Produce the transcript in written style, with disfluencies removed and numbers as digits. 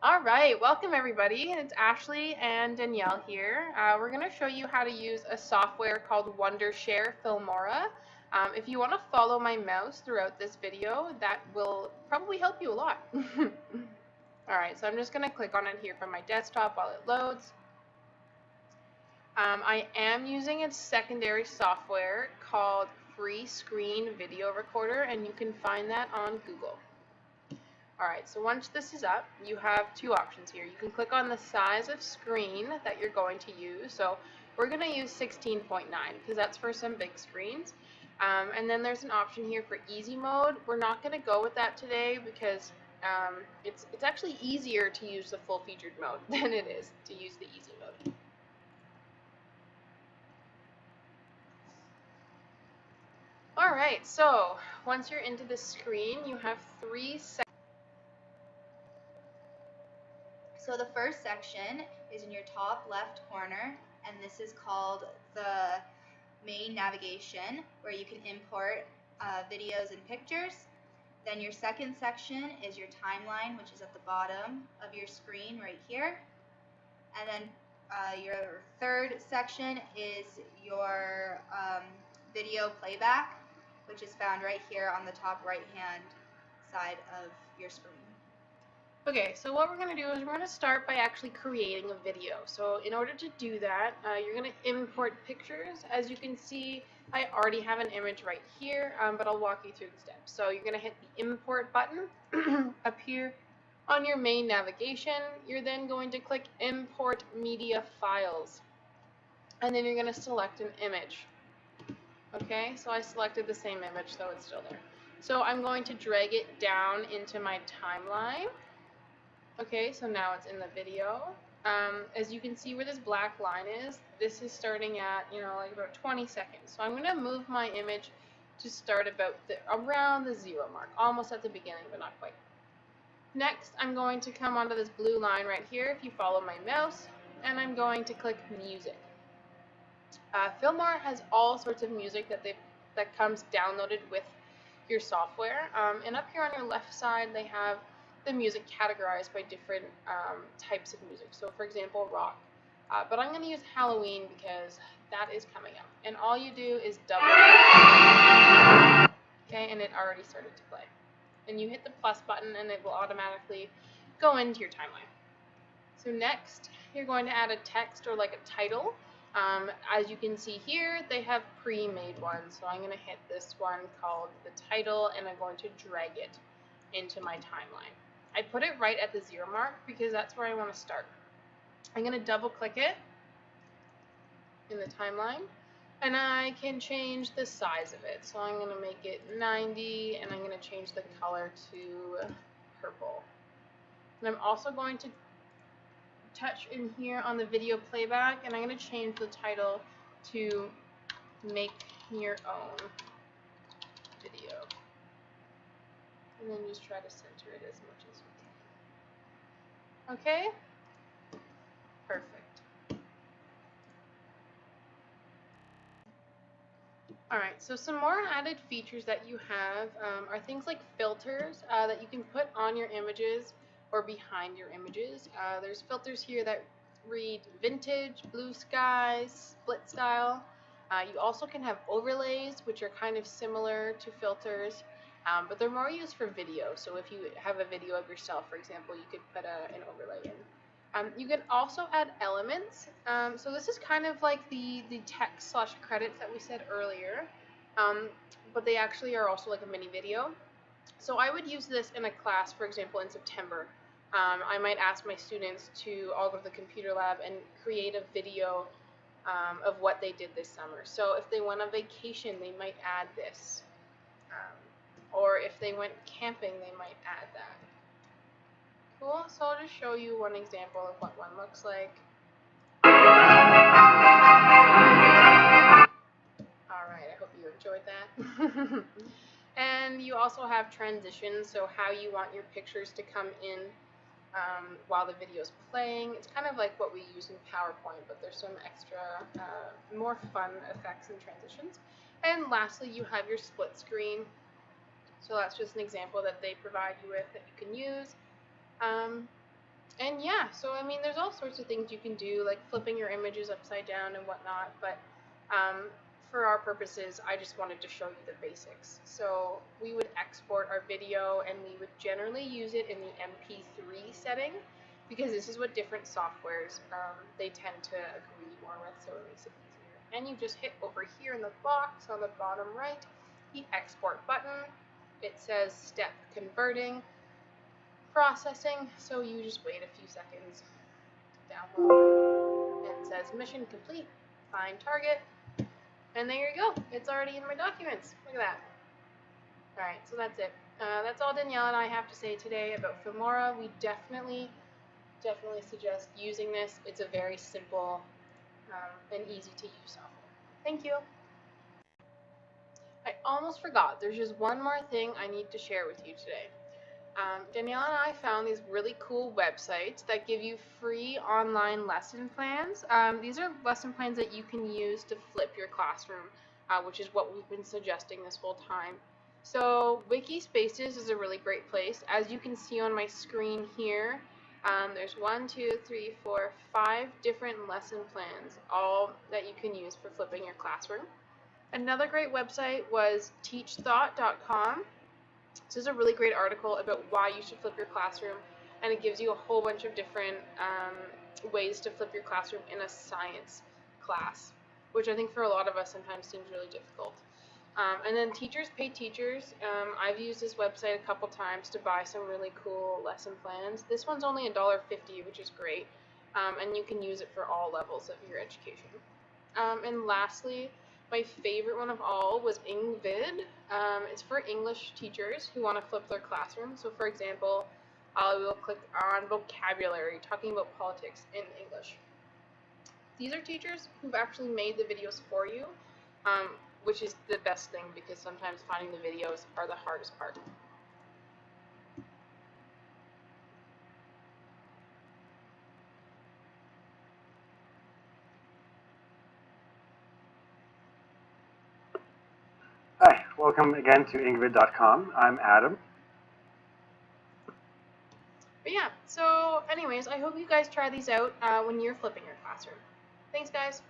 All right, welcome everybody. It's Ashley and Danielle here. We're going to show you how to use a software called Wondershare Filmora. If you want to follow my mouse throughout this video, that will probably help you a lot. All right, so I'm just going to click on it here from my desktop while it loads. I am using its secondary software called Free Screen Video Recorder, and you can find that on Google. Alright, so once this is up, you have two options here. You can click on the size of screen that you're going to use. So we're going to use 16.9 because that's for some big screens. And then there's an option here for easy mode. We're not going to go with that today because it's actually easier to use the full featured mode than it is to use the easy mode. Alright, so once you're into the screen, you have three sections. So the first section is in your top left corner, and this is called the main navigation, where you can import videos and pictures. Then your second section is your timeline, which is at the bottom of your screen right here. And then your third section is your video playback, which is found right here on the top right hand side of your screen. Okay, so what we're going to do is we're going to start by actually creating a video. So in order to do that, you're going to import pictures. As you can see, I already have an image right here, but I'll walk you through the steps. So you're going to hit the import button up here on your main navigation. You're then going to click import media files, and then you're going to select an image. Okay, so I selected the same image, so it's still there. So I'm going to drag it down into my timeline. Okay, so now it's in the video. As you can see where this black line is, this is starting at, like about 20 seconds. So I'm going to move my image to start about around the 0 mark, almost at the beginning, but not quite. Next, I'm going to come onto this blue line right here, if you follow my mouse, and I'm going to click music. Filmora has all sorts of music that comes downloaded with your software. And up here on your left side, they have the music categorized by different types of music. So for example, rock. But I'm going to use Halloween because that is coming up. And all you do is double click. Okay, and it already started to play. And you hit the plus button and it will automatically go into your timeline. So next, you're going to add a text or like a title. As you can see here, they have pre-made ones. So I'm going to hit this one called the title and I'm going to drag it into my timeline. I put it right at the 0 mark because that's where I want to start. I'm going to double click it in the timeline and I can change the size of it. So I'm going to make it 90 and I'm going to change the color to purple. And I'm also going to touch in here on the video playback and I'm going to change the title to Make Your Own Video. And then just try to center it as much as we can. Okay? Perfect. Alright, so some more added features that you have are things like filters that you can put on your images or behind your images. There's filters here that read vintage, blue skies, split style. You also can have overlays, which are kind of similar to filters. But they're more used for video, so if you have a video of yourself, for example, you could put an overlay in. You can also add elements, so this is kind of like the text / credits that we said earlier, but they actually are also like a mini video. So I would use this in a class, for example, in September. I might ask my students to all go to the computer lab and create a video of what they did this summer. So if they went on vacation, they might add this. Or if they went camping, they might add that. Cool, so I'll just show you one example of what one looks like. Alright, I hope you enjoyed that. And you also have transitions, so how you want your pictures to come in while the video is playing. It's kind of like what we use in PowerPoint, but there's some extra, more fun effects and transitions. And lastly, you have your split screen. So that's just an example that they provide you with that you can use. And yeah, so I mean, there's all sorts of things you can do, like flipping your images upside down and whatnot, but for our purposes, I just wanted to show you the basics. So we would export our video and we would generally use it in the MP3 setting because this is what different softwares, they tend to agree more with, so it makes it easier. And you just hit over here in the box on the bottom right, the export button. It says step converting. Processing, so you just wait a few seconds to download. And it says mission complete, find target, and there you go. It's already in my documents. Look at that. Alright, so that's it. That's all Danielle and I have to say today about Flimora. We definitely suggest using this. It's a very simple and easy to use software. Thank you. I almost forgot. There's just one more thing I need to share with you today. Danielle and I found these really cool websites that give you free online lesson plans. These are lesson plans that you can use to flip your classroom, which is what we've been suggesting this whole time. So Wikispaces is a really great place. As you can see on my screen here, there's 5 different lesson plans, all that you can use for flipping your classroom. Another great website was teachthought.com. This is a really great article about why you should flip your classroom, and it gives you a whole bunch of different ways to flip your classroom in a science class, which I think for a lot of us sometimes seems really difficult. And then Teachers Pay Teachers. I've used this website a couple times to buy some really cool lesson plans. This one's only $1.50, which is great, and you can use it for all levels of your education. And lastly, my favorite one of all was Engvid. It's for English teachers who want to flip their classroom. So for example, I will click on vocabulary, talking about politics in English. These are teachers who've actually made the videos for you, which is the best thing because sometimes finding the videos are the hardest part. Hi, welcome again to ingvid.com. I'm Adam. But yeah, so anyways, I hope you guys try these out when you're flipping your classroom. Thanks, guys.